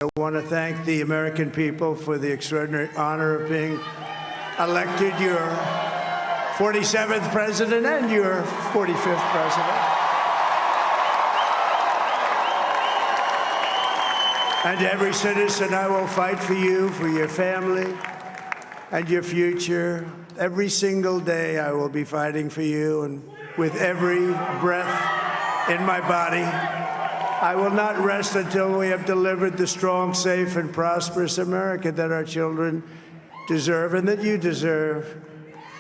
I want to thank the American people for the extraordinary honor of being elected your 47th president and your 45th president. And every citizen, I will fight for you, for your family, and your future. Every single day, I will be fighting for you, and with every breath in my body, I will not rest until we have delivered the strong, safe, and prosperous America that our children deserve and that you deserve.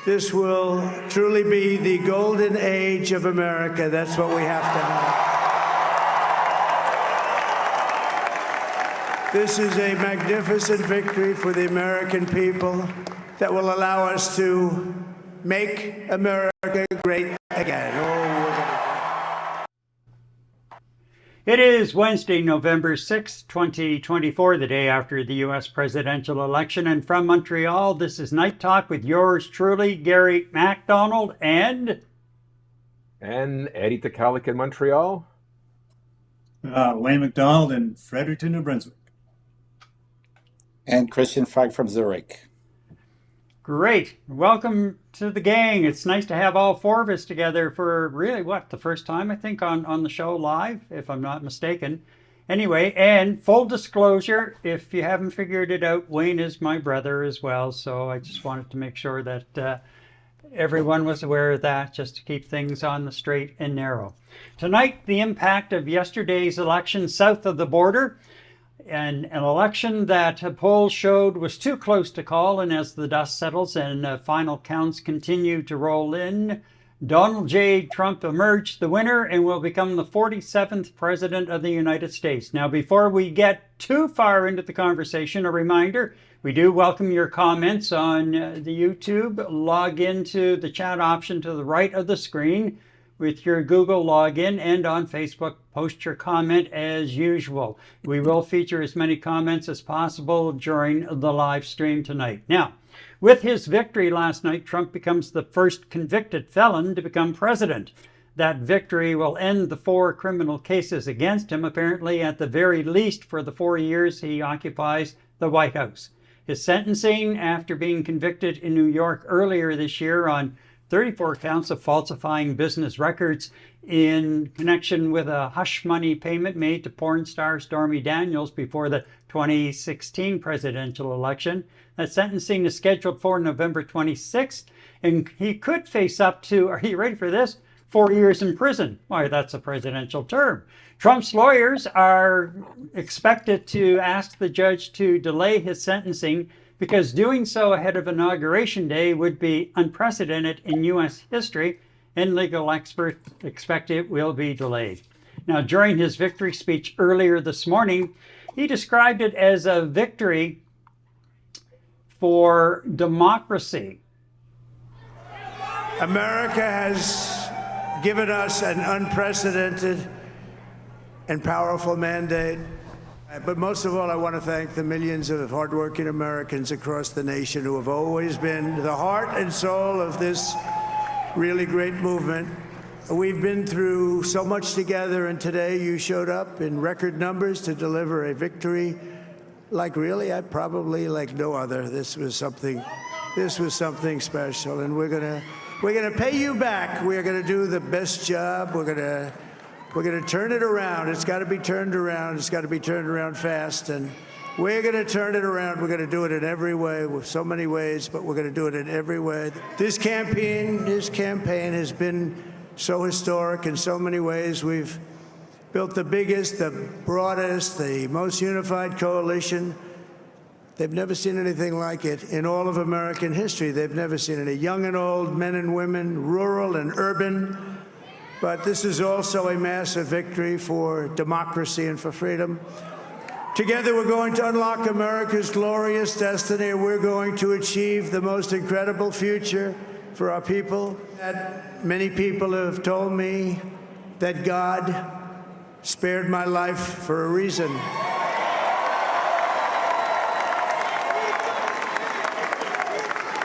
This will truly be the golden age of America. That's what we have to have. This is a magnificent victory for the American people that will allow us to make America great again. It is Wednesday, November 6, 2024, the day after the U.S. presidential election. And from Montreal, this is Night Talk with yours truly, Gary MacDonald and Eddie Tekalik in Montreal. Wayne McDonald in Fredericton, New Brunswick. And Christian Feig from Zurich. Great. Welcome to the gang. It's nice to have all four of us together for really, the first time, I think, on the show live, if I'm not mistaken. Anyway, and full disclosure, if you haven't figured it out, Wayne is my brother as well. So I just wanted to make sure that everyone was aware of that, just to keep things on the straight and narrow. Tonight, the impact of yesterday's election south of the border. An election that polls showed was too close to call, and as the dust settles and final counts continue to roll in, Donald J. Trump emerged the winner and will become the 47th President of the United States. Now, before we get too far into the conversation, a reminder, we do welcome your comments on the YouTube. Log into the chat option to the right of the screen with your Google login, and on Facebook, post your comment as usual. We will feature as many comments as possible during the live stream tonight. Now, with his victory last night, Trump becomes the first convicted felon to become president. That victory will end the 4 criminal cases against him, apparently at the very least for the 4 years he occupies the White House. His sentencing, after being convicted in New York earlier this year on 34 counts of falsifying business records in connection with a hush money payment made to porn star Stormy Daniels before the 2016 presidential election. That sentencing is scheduled for November 26th, and he could face up to, are you ready for this? 4 years in prison. Why, that's a presidential term. Trump's lawyers are expected to ask the judge to delay his sentencing because doing so ahead of Inauguration Day would be unprecedented in U.S. history, and legal experts expect it will be delayed. Now, during his victory speech earlier this morning, he described it as a victory for democracy. America has given us an unprecedented and powerful mandate. But most of all, I want to thank the millions of hardworking Americans across the nation who have always been the heart and soul of this really great movement. We've been through so much together, and today you showed up in record numbers to deliver a victory like probably like no other. This was something special, and we're gonna pay you back. We're gonna do the best job. We're gonna turn it around. It's got to be turned around. It's got to be turned around fast, and we're gonna turn it around. We're gonna do it in every way, with so many ways, but we're gonna do it in every way. This campaign has been so historic in so many ways. We've built the biggest, the broadest, the most unified coalition. They've never seen anything like it in all of American history. They've never seen it. Young and old, men and women, rural and urban. But this is also a massive victory for democracy and for freedom. Together, we're going to unlock America's glorious destiny, and we're going to achieve the most incredible future for our people. Many people have told me that God spared my life for a reason.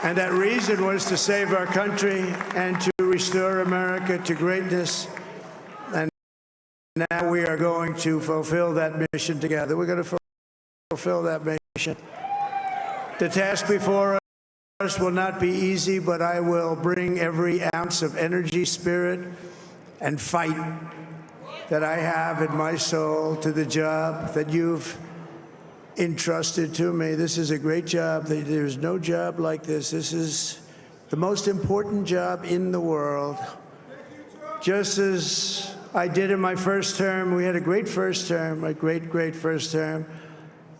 And that reason was to save our country and to restore America to greatness. And now we are going to fulfill that mission together. We're going to fulfill that mission. The task before us will not be easy, but I will bring every ounce of energy, spirit, and fight that I have in my soul to the job that you've entrusted to me. This is a great job. There's no job like this. This is the most important job in the world. Just as I did in my first term, we had a great first term, a great first term.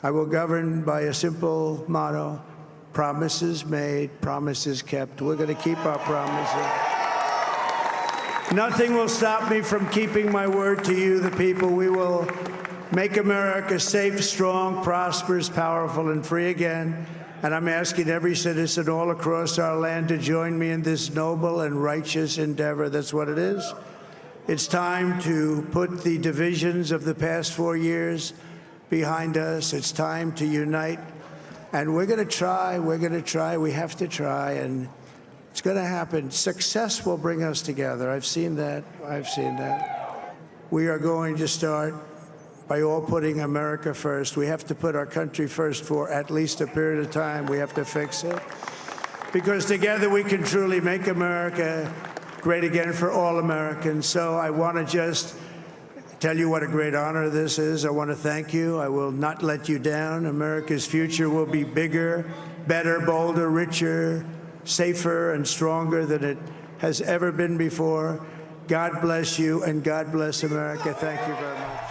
I will govern by a simple motto: promises made, promises kept. We're going to keep our promises. Nothing will stop me from keeping my word to you, the people. We will make America safe, strong, prosperous, powerful, and free again. And I'm asking every citizen all across our land to join me in this noble and righteous endeavor. That's what it is. It's time to put the divisions of the past 4 years behind us. It's time to unite. And we're going to try. We have to try. And it's going to happen. Success will bring us together. I've seen that. We are going to start by all putting America first. We have to put our country first for at least a period of time. We have to fix it. Because together we can truly make America great again for all Americans. So I want to just tell you what a great honor this is. I want to thank you. I will not let you down. America's future will be bigger, better, bolder, richer, safer, and stronger than it has ever been before. God bless you, and God bless America. Thank you very much.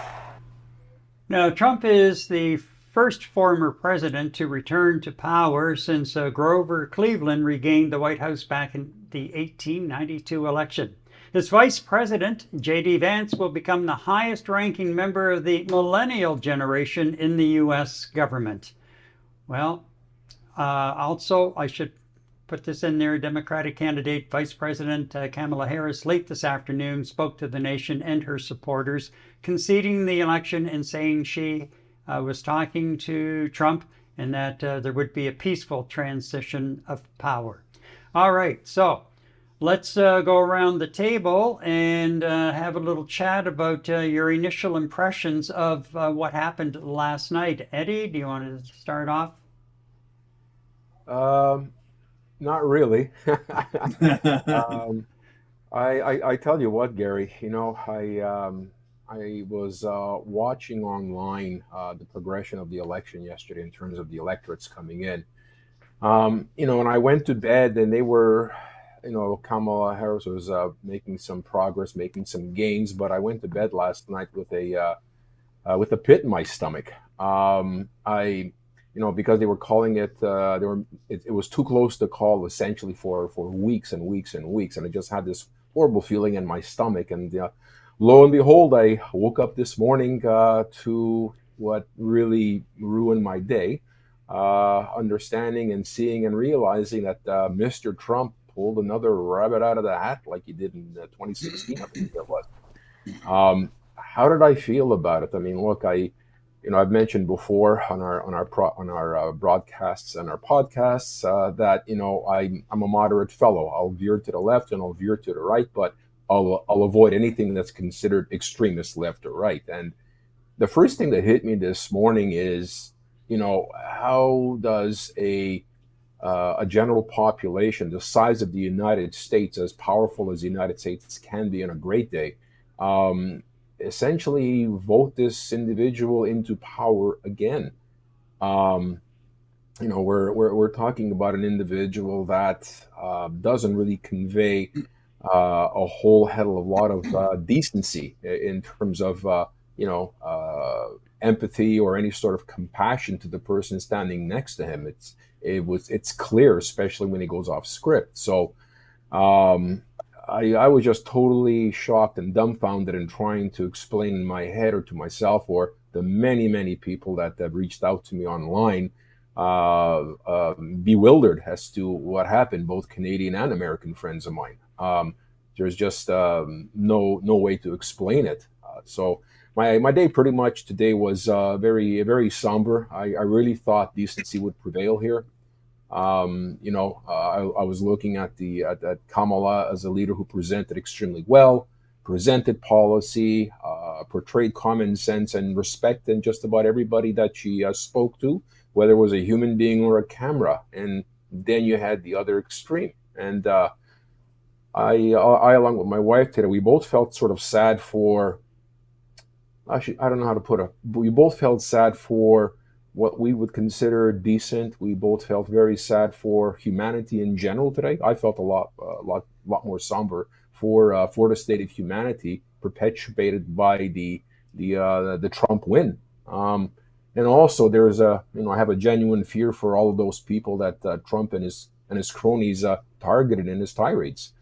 Now, Trump is the first former president to return to power since Grover Cleveland regained the White House back in the 1892 election. His vice president, J.D. Vance, will become the highest-ranking member of the millennial generation in the U.S. government. Well, also, I should put this in there, Democratic candidate Vice President Kamala Harris late this afternoon spoke to the nation and her supporters, conceding the election and saying she was talking to Trump and that there would be a peaceful transition of power. All right, so let's go around the table and have a little chat about your initial impressions of what happened last night. Eddie, do you want to start off? Not really. I tell you what, Gary. I was watching online the progression of the election yesterday in terms of the electorates coming in. And I went to bed, and they were, Kamala Harris was making some progress, making some gains. But I went to bed last night with a pit in my stomach. Because they were calling it, it was too close to call essentially for weeks and weeks and weeks. And I just had this horrible feeling in my stomach. And lo and behold, I woke up this morning to what really ruined my day, understanding and seeing and realizing that Mr. Trump pulled another rabbit out of the hat like he did in 2016, I think it was. How did I feel about it? I mean, look, I've mentioned before on our broadcasts and our podcasts that I'm a moderate fellow. I'll veer to the left and I'll veer to the right, but I'll avoid anything that's considered extremist left or right. And the first thing that hit me this morning is, how does a general population the size of the United States, as powerful as the United States can be on a great day, essentially vote this individual into power again? We're talking about an individual that doesn't really convey a whole hell of a lot of decency in terms of empathy or any sort of compassion to the person standing next to him. It's clear, especially when he goes off script. So I was just totally shocked and dumbfounded and trying to explain in my head or to myself or the many people that have reached out to me online, bewildered as to what happened, both Canadian and American friends of mine. There's just no way to explain it. So my day pretty much today was very somber. I really thought decency would prevail here. I was looking at Kamala as a leader who presented extremely well, presented policy, portrayed common sense and respect in just about everybody that she spoke to, whether it was a human being or a camera. And then you had the other extreme. And I, along with my wife today, we both felt sort of sad for, actually, I don't know how to put it, but we both felt sad for what we would consider decent. We both felt very sad for humanity in general today. I felt a lot more somber for the state of humanity perpetuated by the Trump win. And also, there's I have a genuine fear for all of those people that Trump and his cronies targeted in his tirades.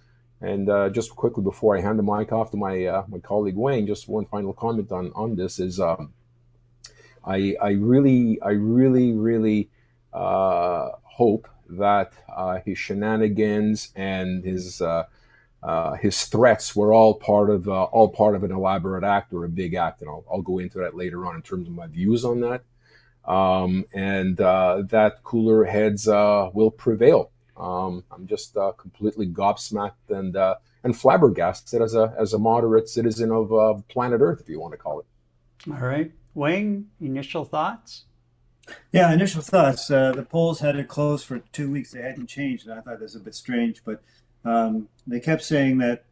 And just quickly before I hand the mic off to my colleague Wayne, just one final comment on this is I really hope that his shenanigans and his threats were all part of an elaborate act or a big act, and I'll go into that later on in terms of my views on that, and that cooler heads will prevail. I'm just completely gobsmacked and flabbergasted as a moderate citizen of planet Earth, if you want to call it. All right. Wayne, initial thoughts? Yeah, initial thoughts. The polls had it closed for 2 weeks. They hadn't changed, and I thought that was a bit strange. But they kept saying that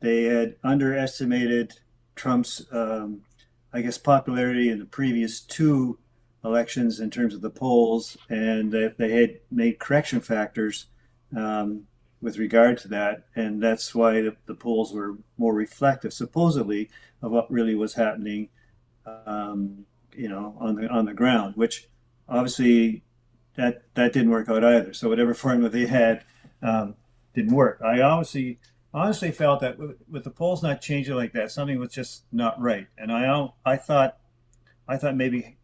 they had underestimated Trump's, I guess, popularity in the previous two elections in terms of the polls, and that they had made correction factors with regard to that, and that's why the polls were more reflective, supposedly, of what really was happening, on the ground. Which obviously that didn't work out either. So whatever formula they had didn't work. I honestly felt that with the polls not changing like that, something was just not right, and I thought maybe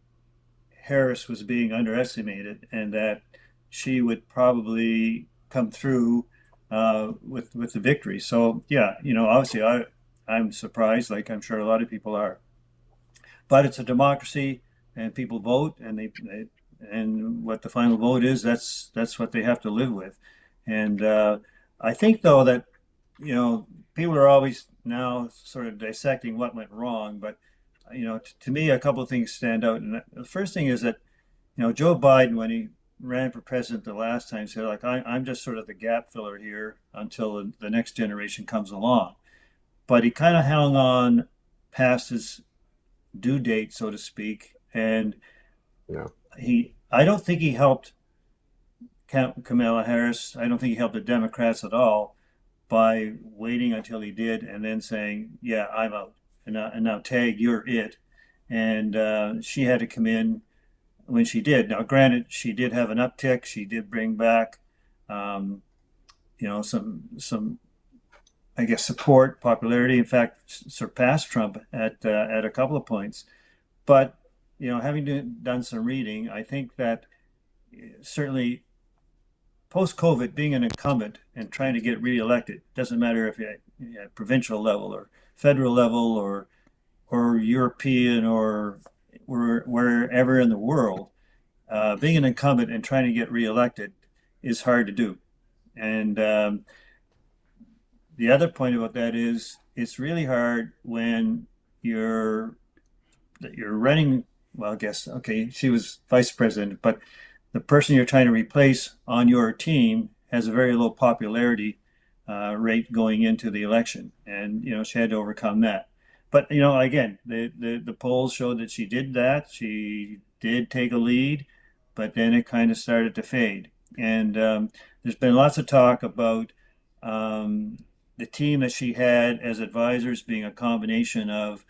Harris was being underestimated, and that she would probably come through with the victory. So yeah, obviously I'm surprised, like I'm sure a lot of people are. But it's a democracy, and people vote, and what the final vote is, that's what they have to live with. And I think though that people are always now sort of dissecting what went wrong, but to me, a couple of things stand out. And the first thing is that, Joe Biden, when he ran for president the last time, said, like, I'm just sort of the gap filler here until the next generation comes along. But he kind of hung on past his due date, so to speak. And Yeah. I don't think he helped Kamala Harris. I don't think he helped the Democrats at all by waiting until he did and then saying, yeah, I'm out. And now Tag, you're it. And she had to come in when she did. Now, granted, she did have an uptick. She did bring back, some I guess, support, popularity. In fact, surpassed Trump at a couple of points. But having done some reading, I think that certainly post-COVID, being an incumbent and trying to get reelected, doesn't matter if you're at provincial level or federal level or European or wherever in the world, being an incumbent and trying to get reelected is hard to do. And the other point about that is it's really hard when you're running. Well, I guess, okay, she was vice president, but the person you're trying to replace on your team has a very low popularity rate going into the election, and she had to overcome that. But again, the polls showed that she did that. She did take a lead, but then it kind of started to fade. And there's been lots of talk about the team that she had as advisors being a combination of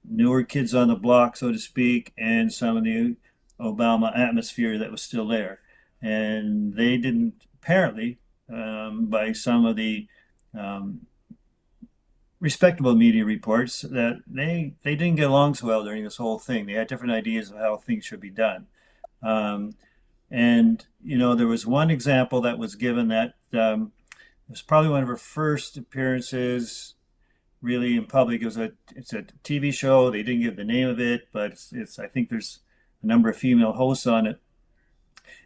newer kids on the block, so to speak, and some of the Obama atmosphere that was still there. And they didn't, apparently, by some of the respectable media reports, that they didn't get along so well during this whole thing. They had different ideas of how things should be done. And there was one example that was given that it was probably one of her first appearances really in public. It's a TV show. They didn't give the name of it, but I think there's a number of female hosts on it,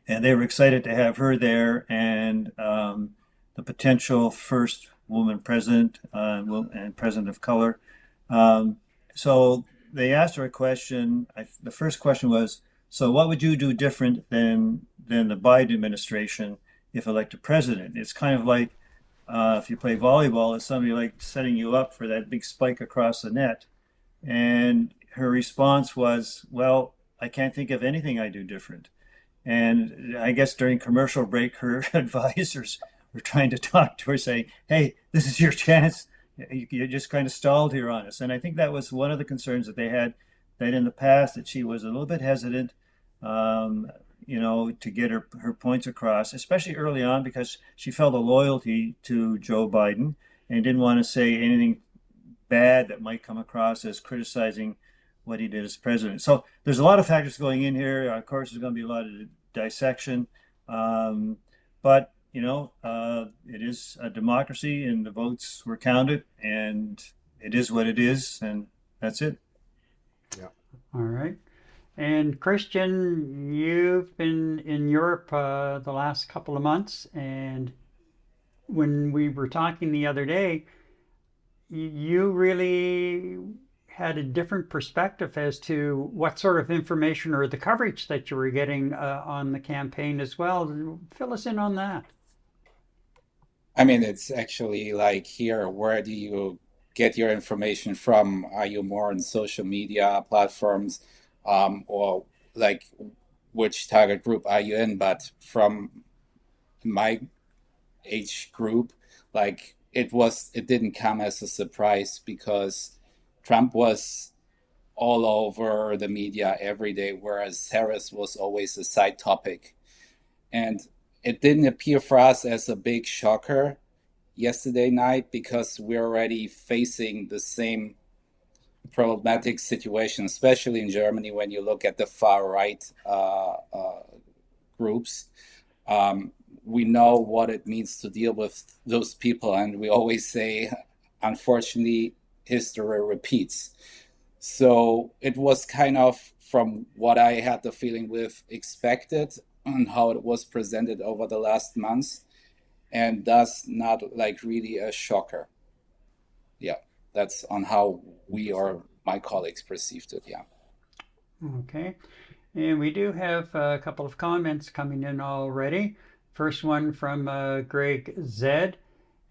and they were excited to have her there, and the potential first woman president and president of color. And so they asked her a question. The first question was, so what would you do different than the Biden administration if elected president? It's kind of like if you play volleyball, it's somebody like setting you up for that big spike across the net. And her response was, well, I can't think of anything I do different. And I guess during commercial break, her advisors were trying to talk to her, saying, hey, this is your chance. You just kind of stalled here on us. And I think that was one of the concerns that they had, that in the past that she was a little bit hesitant, to get her points across, especially early on, because she felt a loyalty to Joe Biden and didn't want to say anything bad that might come across as criticizing what he did as president. So there's a lot of factors going in here. Of course, there's going to be a lot of dissection, but it is a democracy, and the votes were counted, and it is what it is, and that's it. Yeah. All right. And Christian, you've been in Europe the last couple of months, and when we were talking the other day, you really had a different perspective as to what sort of information or the coverage that you were getting on the campaign as well. Fill us in on that. I mean, it's actually like here, where do you get your information from? Are you more on social media platforms, or like which target group are you in? But from my age group, like it didn't come as a surprise, because Trump was all over the media every day, whereas Harris was always a side topic. And it didn't appear for us as a big shocker yesterday night, because we're already facing the same problematic situation, especially in Germany, when you look at the far right groups. We know what it means to deal with those people, and we always say, unfortunately, history repeats. So it was kind of, from what I had the feeling with, expected on how it was presented over the last months, and thus not like really a shocker. Yeah, that's on how we or my colleagues perceived it. Yeah. Okay. And we do have a couple of comments coming in already. First one from Greg Zed.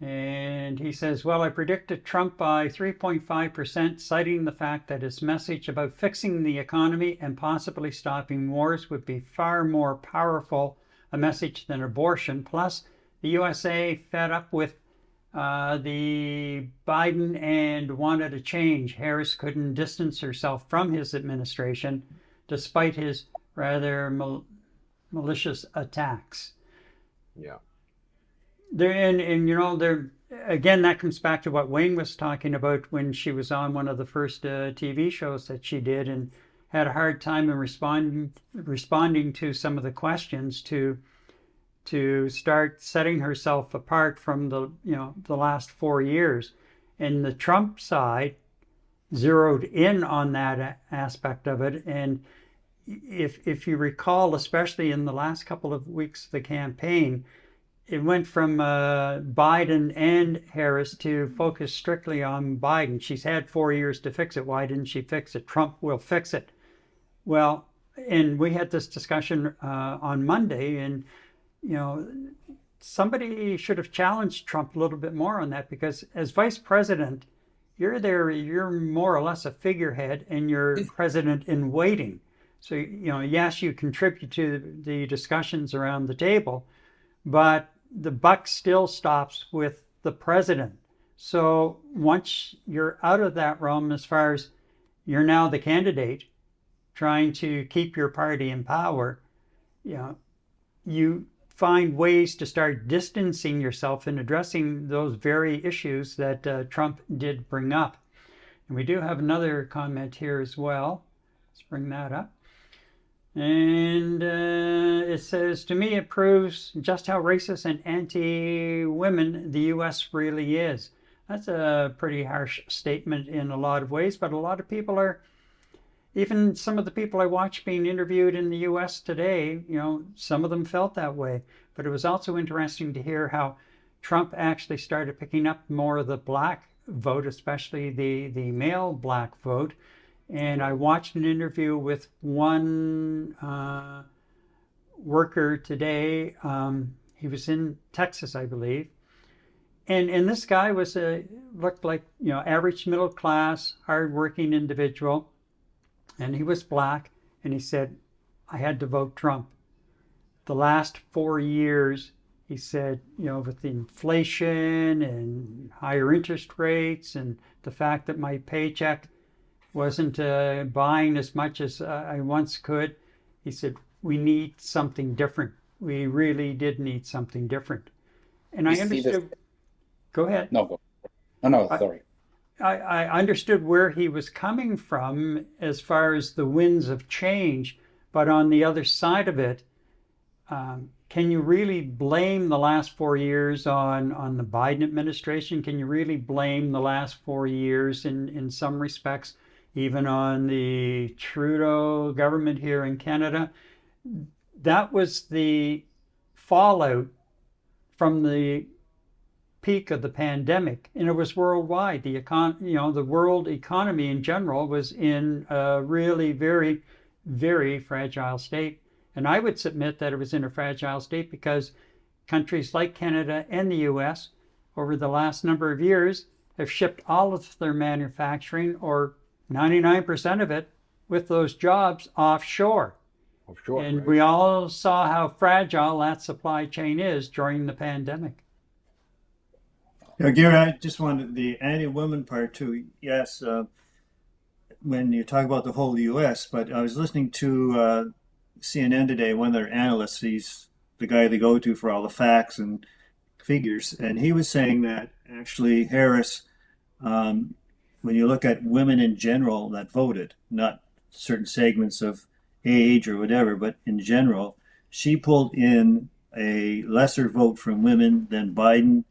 And he says, well, I predicted Trump by 3.5%, citing the fact that his message about fixing the economy and possibly stopping wars would be far more powerful a message than abortion. Plus, the USA fed up with the Biden and wanted a change. Harris couldn't distance herself from his administration, despite his rather malicious attacks. Yeah. Again, that comes back to what Wayne was talking about when she was on one of the first TV shows that she did, and had a hard time in responding to some of the questions to start setting herself apart from the last 4 years. And the Trump side zeroed in on that aspect of it. And if you recall, especially in the last couple of weeks of the campaign, it went from Biden and Harris to focus strictly on Biden. She's had 4 years to fix it. Why didn't she fix it? Trump will fix it. Well, and we had this discussion on Monday, and somebody should have challenged Trump a little bit more on that, because as vice president, you're more or less a figurehead, and you're president in waiting. So, yes, you contribute to the discussions around the table, but the buck still stops with the president. So once you're out of that realm, as far as you're now the candidate trying to keep your party in power, you find ways to start distancing yourself and addressing those very issues that Trump did bring up. And we do have another comment here as well. Let's bring that up. And it says, to me, it proves just how racist and anti-women the U.S. really is. That's a pretty harsh statement in a lot of ways, but a lot of people are, even some of the people I watch being interviewed in the U.S. today, some of them felt that way. But it was also interesting to hear how Trump actually started picking up more of the black vote, especially the male black vote. And I watched an interview with one worker today. He was in Texas, I believe. And this guy was looked like, average middle class, hardworking individual. And he was black. And he said, I had to vote Trump. The last 4 years, he said, with the inflation and higher interest rates and the fact that my paycheck wasn't buying as much as I once could, he said, we need something different. We really did need something different. And We I see this. understood, go ahead. No, no, I, sorry. I understood where he was coming from as far as the winds of change, but on the other side of it, can you really blame the last 4 years on the Biden administration? Can you really blame the last 4 years in some respects, even on the Trudeau government here in Canada? That was the fallout from the peak of the pandemic, and it was worldwide. The world economy in general was in a really very, very fragile state. And I would submit that it was in a fragile state because countries like Canada and the US over the last number of years have shipped all of their manufacturing, or 99% of it, with those jobs offshore. Offshore, And right? we all saw how fragile that supply chain is during the pandemic. Gary, I just wanted the anti-woman part too. Yes, when you talk about the whole U.S., but I was listening to CNN today. One of their analysts, he's the guy they go to for all the facts and figures, and he was saying that actually Harris, when you look at women in general that voted, not certain segments of age or whatever, but in general, she pulled in a lesser vote from women than Biden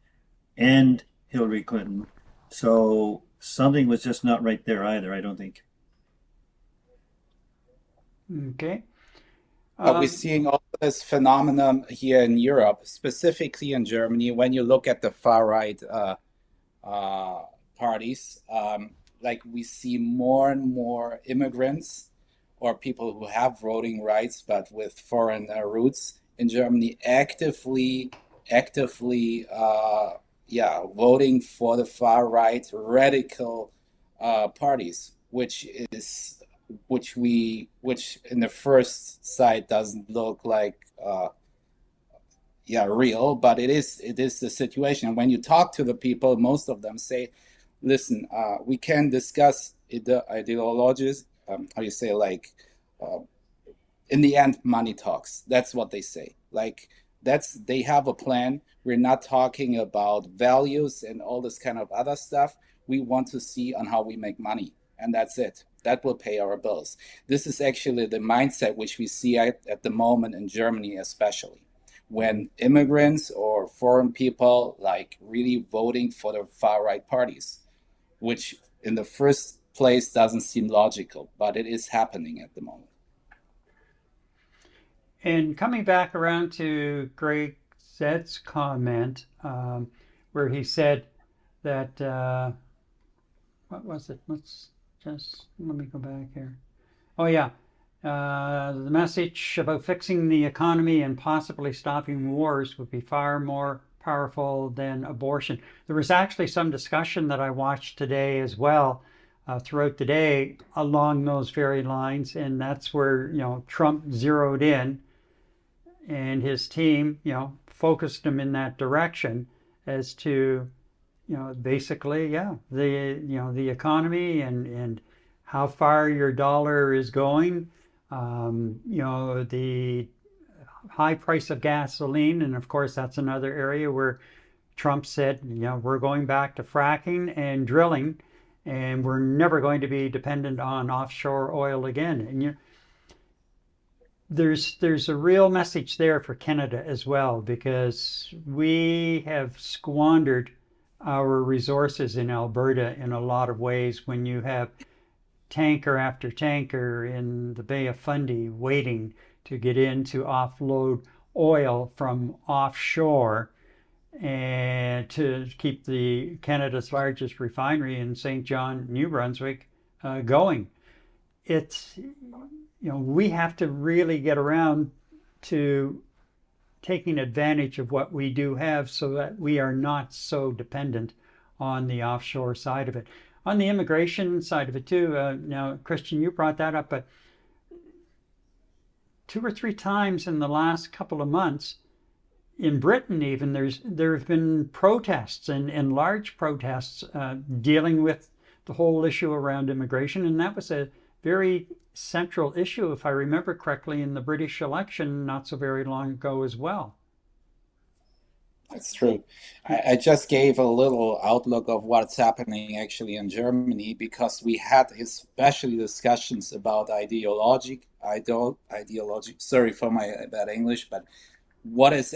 and Hillary Clinton. So something was just not right there either, I don't think. Okay. But we're seeing all this phenomenon here in Europe, specifically in Germany, when you look at the far right parties, like we see more and more immigrants or people who have voting rights but with foreign roots in Germany actively voting for the far right radical parties, which in the first sight doesn't look like real, but it is the situation. And when you talk to the people, most of them say, listen, we can discuss the ideologies, how you say, like in the end money talks. That's what they say. Like they have a plan. We're not talking about values and all this kind of other stuff. We want to see on how we make money, and that's it. That will pay our bills. This is actually the mindset which we see at the moment in Germany, especially when immigrants or foreign people like really voting for the far right parties, which in the first place doesn't seem logical, but it is happening at the moment. And coming back around to Greg Zed's comment, where he said that, what was it? Let me go back here. Oh, yeah. The message about fixing the economy and possibly stopping wars would be far more powerful than abortion. There was actually some discussion that I watched today as well, throughout the day, along those very lines, and that's where Trump zeroed in, and his team focused him in that direction as to basically the economy and how far your dollar is going, the high price of gasoline, and of course that's another area where Trump said we're going back to fracking and drilling, and we're never going to be dependent on offshore oil again. And there's a real message there for Canada as well, because we have squandered our resources in Alberta in a lot of ways when you have tanker after tanker in the Bay of Fundy waiting to get in to offload oil from offshore. and to keep the Canada's largest refinery in St. John, New Brunswick, going. It's, we have to really get around to taking advantage of what we do have so that we are not so dependent on the offshore side of it. On the immigration side of it too, now Christian, you brought that up, but 2 or 3 times in the last couple of months, in Britain even, there have been protests and large protests dealing with the whole issue around immigration, and that was a very central issue, if I remember correctly, in the British election not so very long ago as well. That's true. I just gave a little outlook of what's happening actually in Germany because we had especially discussions about ideology. Sorry for my bad English, but what is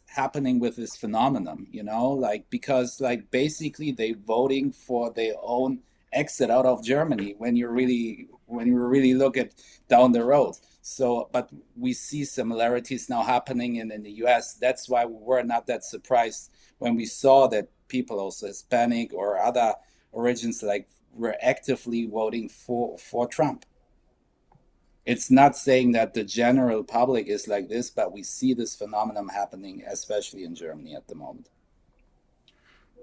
happening with this phenomenon, like because like basically they voting for their own exit out of Germany when you really look at down the road. So, but we see similarities now happening in the US. That's why we were not that surprised when we saw that people, also Hispanic or other origins, like were actively voting for Trump. It's not saying that the general public is like this, but we see this phenomenon happening, especially in Germany at the moment.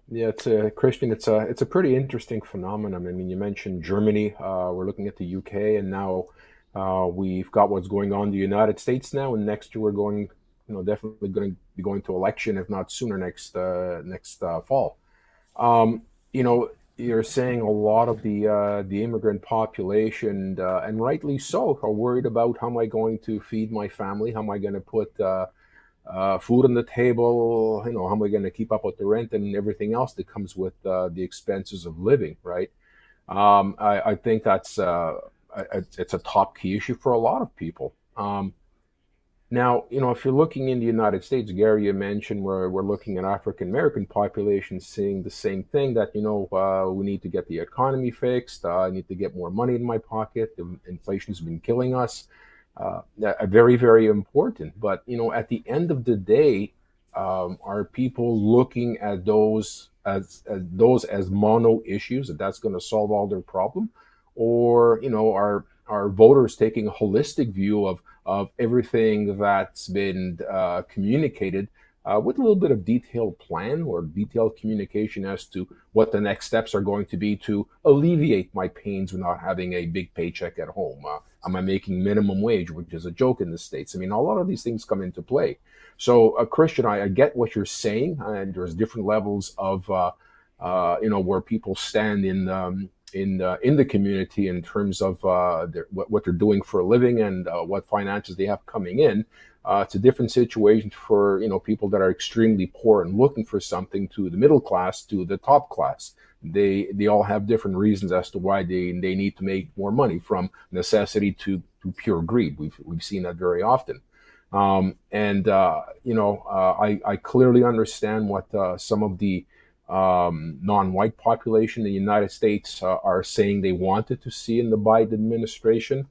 Yeah, Christian. It's a pretty interesting phenomenon. I mean, you mentioned Germany. We're looking at the UK, and now we've got what's going on in the United States now. And next year we're going, definitely going to be going to election, if not sooner, next fall. Um, you know, you're saying a lot of the immigrant population, and rightly so, are worried about how am I going to feed my family? How am I going to put food on the table? How am I going to keep up with the rent and everything else that comes with the expenses of living, right? I think it's a top key issue for a lot of people. Now, if you're looking in the United States, Gary, you mentioned we're looking at African American populations seeing the same thing that, we need to get the economy fixed. I need to get more money in my pocket. The inflation's been killing us. Very, very important. But, at the end of the day, are people looking at those as mono issues that's going to solve all their problem? Or, are voters taking a holistic view of everything that's been communicated with a little bit of detailed plan or detailed communication as to what the next steps are going to be to alleviate my pains without having a big paycheck at home? Am I making minimum wage, which is a joke in the States? I mean, a lot of these things come into play. So, Christian, I get what you're saying, and there's different levels of, where people stand in the community in terms of what they're doing for a living and what finances they have coming in. It's a different situation for people that are extremely poor and looking for something, to the middle class, to the top class. They all have different reasons as to why they need to make more money, from necessity to pure greed. We've seen that very often. I clearly understand what some of the non-white population in the United States are saying they wanted to see in the Biden administration.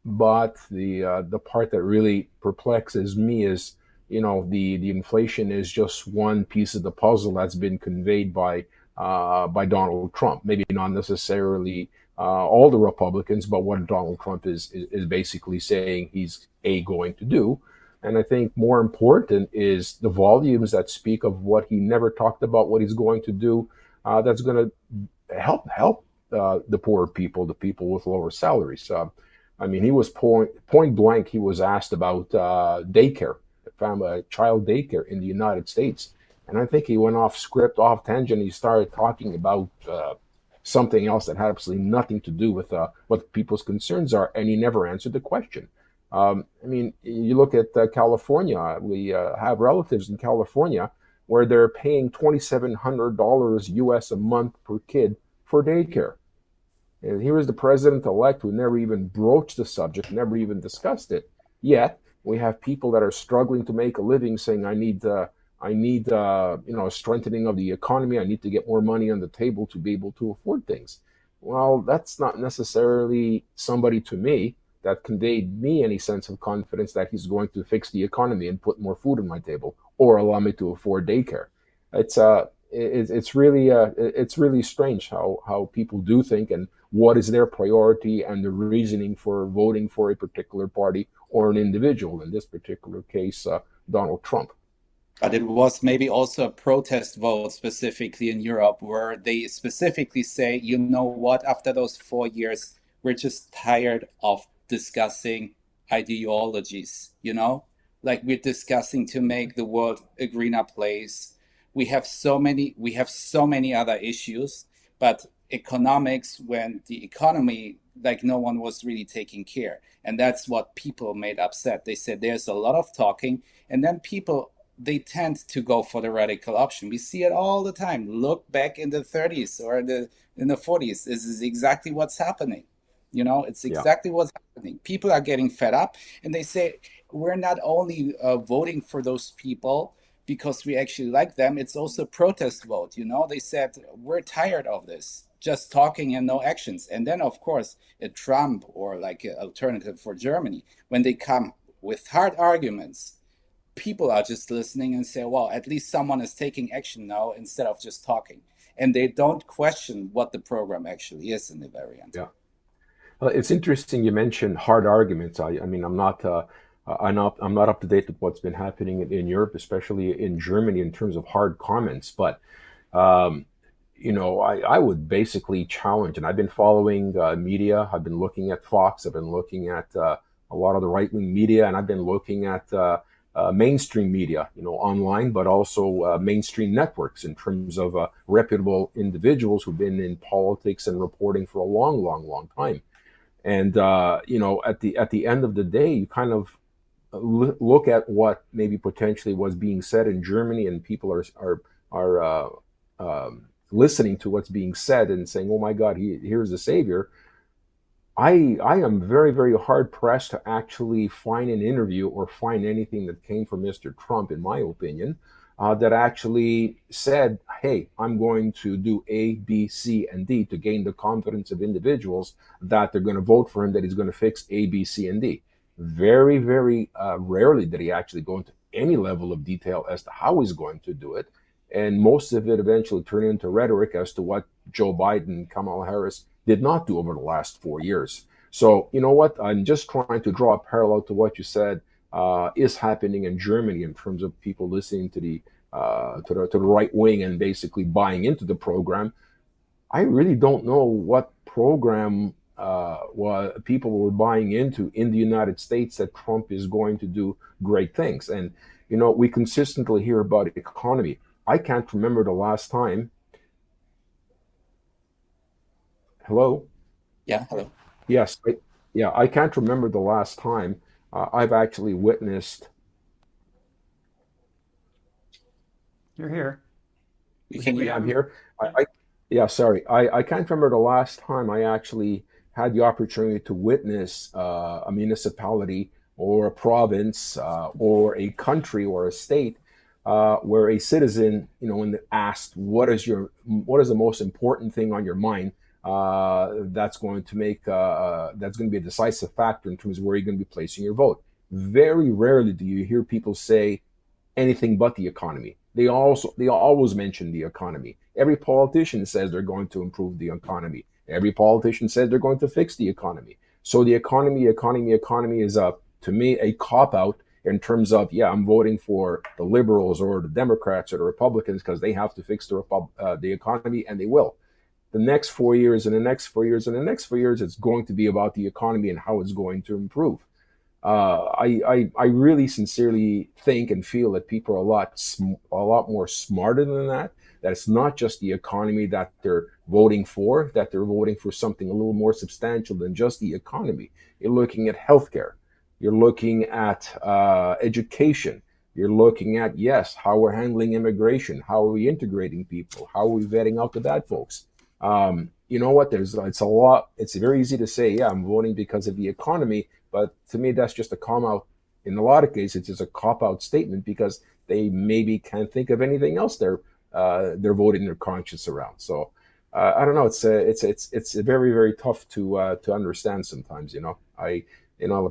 But the part that really perplexes me is, the inflation is just one piece of the puzzle that's been conveyed by Donald Trump. Maybe not necessarily all the Republicans, but what Donald Trump is basically saying he's going to do. And I think more important is the volumes that speak of what he never talked about, what he's going to do. That's going to help the poor people, the people with lower salaries. I mean, he was point blank. He was asked about daycare, child daycare in the United States, and I think he went off script, off tangent. He started talking about something else that had absolutely nothing to do with what people's concerns are, and he never answered the question. I mean, you look at California. We have relatives in California where they're paying $2,700 US a month per kid for daycare. And here is the president-elect who never even broached the subject, never even discussed it. Yet we have people that are struggling to make a living saying, I need a strengthening of the economy. I need to get more money on the table to be able to afford things. Well, that's not necessarily somebody, to me, that conveyed me any sense of confidence that he's going to fix the economy and put more food on my table or allow me to afford daycare. It's really strange how people do think and what is their priority and the reasoning for voting for a particular party or an individual. In this particular case, Donald Trump. But it was maybe also a protest vote specifically in Europe where they specifically say, you know what, after those 4 years, we're just tired of discussing ideologies, you know? Like we're discussing to make the world a greener place. We have so many other issues, but economics, when the economy, like no one was really taking care. And that's what people made upset. They said there's a lot of talking, and then people they tend to go for the radical option. We see it all the time. Look back in the 30s or in the 40s. This is exactly what's happening. You know, it's Yeah. exactly what's happening. People are getting fed up, and they say we're not only voting for those people because we actually like them. It's also a protest vote. You know, they said we're tired of this, just talking and no actions. And then, of course, a Trump or like an alternative for Germany, when they come with hard arguments, people are just listening and say, well, at least someone is taking action now instead of just talking. And they don't question what the program actually is in the very end. Yeah. Well, it's interesting you mentioned hard arguments. I mean, I'm not up to date with what's been happening in Europe, especially in Germany, in terms of hard comments. But um, I would basically challenge, and I've been following media. I've been looking at Fox. I've been looking at a lot of the right wing media, and I've been looking at mainstream media, online, but also mainstream networks in terms of reputable individuals who've been in politics and reporting for a long, long, long time. And at the end of the day, you kind of look at what maybe potentially was being said in Germany, and people are listening to what's being said and saying, "Oh my God, here's the savior." I am very, very hard pressed to actually find an interview or find anything that came from Mr. Trump, in my opinion, that actually said, "Hey, I'm going to do A, B, C, and D to gain the confidence of individuals that they're going to vote for him, that he's going to fix A, B, C, and D." Very, very rarely did he actually go into any level of detail as to how he's going to do it. And most of it eventually turned into rhetoric as to what Joe Biden and Kamala Harris did not do over the last 4 years. So, you know what? I'm just trying to draw a parallel to what you said is happening in Germany in terms of people listening to the right wing and basically buying into the program. I really don't know what program people were buying into in the United States that Trump is going to do great things. And, we consistently hear about economy. I can't remember the last time. Hello? Yeah, hello. Yes. Yeah, I can't remember the last time I've actually witnessed. You're here. We can Yeah, hear I'm you. here. Yeah, sorry. I can't remember the last time I actually had the opportunity to witness a municipality or a province or a country or a state where a citizen, when asked what is the most important thing on your mind, that's going to that's going to be a decisive factor in terms of where you're going to be placing your vote. Very rarely do you hear people say anything but the economy. They always mention the economy. Every politician says they're going to improve the economy. Every politician says they're going to fix the economy. So the economy is to me a cop out in terms of, yeah, I'm voting for the liberals or the Democrats or the Republicans because they have to fix the economy, and they will. The next 4 years and the next 4 years and the next 4 years, it's going to be about the economy and how it's going to improve. I really sincerely think and feel that people are a lot more smarter than that. That it's not just the economy that they're voting for, that they're voting for something a little more substantial than just the economy. You're looking at healthcare. You're looking at education. You're looking at, yes, how we're handling immigration. How are we integrating people? How are we vetting out the bad folks? You know what? It's a lot. It's very easy to say, yeah, I'm voting because of the economy. But to me, that's just a cop out. In a lot of cases, it's just a cop out statement because they maybe can't think of anything else they're voting their conscience around. So I don't know. It's very, very tough to understand sometimes.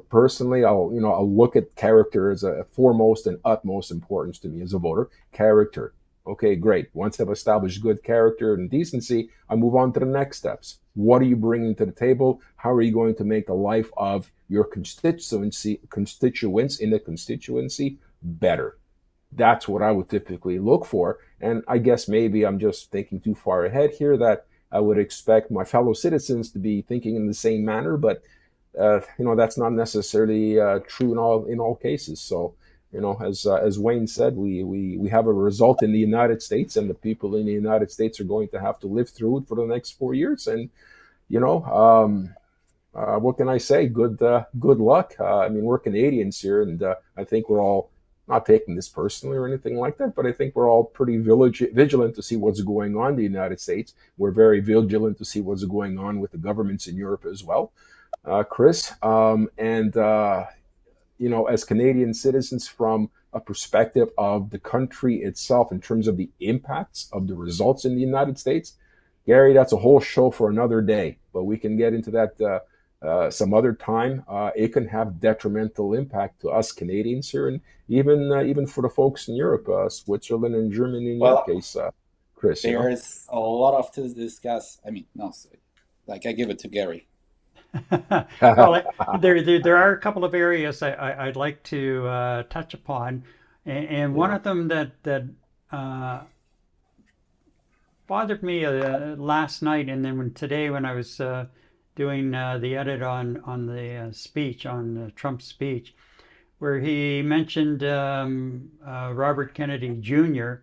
Personally, I'll look at character as a foremost and utmost importance to me as a voter. Character. Okay, great. Once I've established good character and decency, I move on to the next steps. What are you bringing to the table? How are you going to make the life of your constituents in the constituency better? That's what I would typically look for. And I guess maybe I'm just thinking too far ahead here, that I would expect my fellow citizens to be thinking in the same manner, but that's not necessarily true in all cases. So, as Wayne said, we have a result in the United States, and the people in the United States are going to have to live through it for the next 4 years. And what can I say? Good luck. We're Canadians here, and I think we're all not taking this personally or anything like that, but I think we're all pretty vigilant to see what's going on in the United States. We're very vigilant to see what's going on with the governments in Europe as well, Chris. As Canadian citizens, from a perspective of the country itself, in terms of the impacts of the results in the United States, Gary, that's a whole show for another day, but we can get into that some other time. It can have detrimental impact to us Canadians here, and even for the folks in Europe, Switzerland and Germany in your case, Chris. There's a lot of to discuss. No, I give it to Gary. Well, there are a couple of areas I'd like to touch upon, and one of them that bothered me last night, and then today when I was doing the edit on the speech, on Trump's speech, where he mentioned Robert Kennedy Jr.,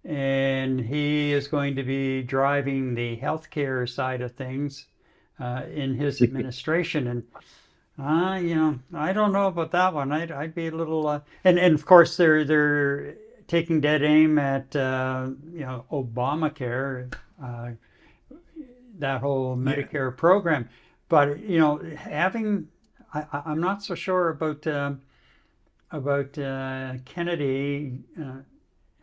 and he is going to be driving the healthcare side of things in his administration. And I don't know about that one. I'd be a little and of course they're taking dead aim at Obamacare, that whole Medicare program. But I'm not so sure about Kennedy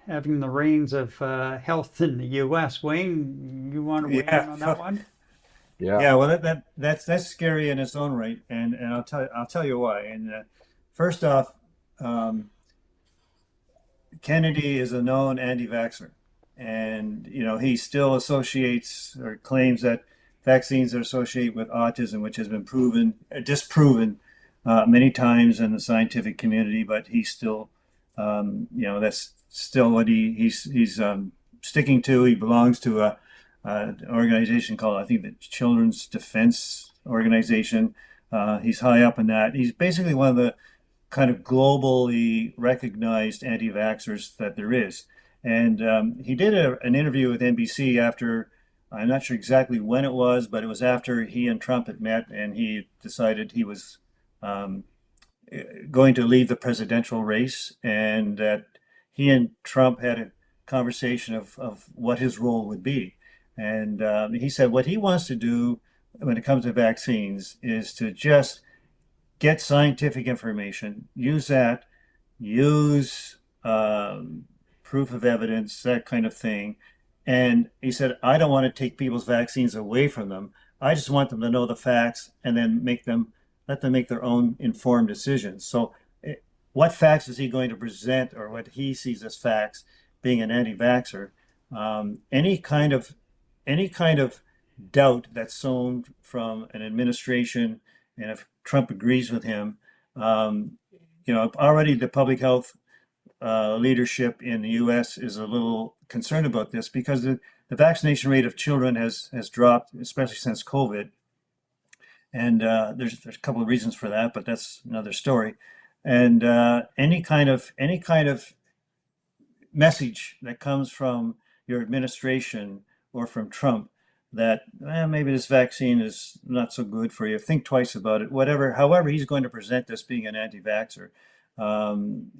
having the reins of health in the U.S. Wayne, you want to weigh in on that one? Yeah, well, that's scary in its own right, and I'll tell you why. And first off, Kennedy is a known anti-vaxxer, and he still associates or claims that vaccines are associated with autism, which has been disproven many times in the scientific community. But he's still, that's still what he's sticking to. He belongs to an organization called, I think, the Children's Defense Organization. He's high up in that. He's basically one of the kind of globally recognized anti-vaxxers that there is. And he did an interview with NBC after, I'm not sure exactly when it was, but it was after he and Trump had met, and he decided he was going to leave the presidential race, and that he and Trump had a conversation of what his role would be. And he said what he wants to do when it comes to vaccines is to just get scientific information, use proof of evidence, that kind of thing. And he said, I don't want to take people's vaccines away from them. I just want them to know the facts and then let them make their own informed decisions. So what facts is he going to present, or what he sees as facts, being an anti-vaxxer? Any kind of doubt that's sown from an administration, and if Trump agrees with him, already the public health leadership in the U.S. is a little concerned about this, because the vaccination rate of children has dropped, especially since COVID. And there's a couple of reasons for that, but that's another story. And any kind of message that comes from your administration or from Trump that maybe this vaccine is not so good for you, think twice about it. However he's going to present this, being an anti-vaxxer,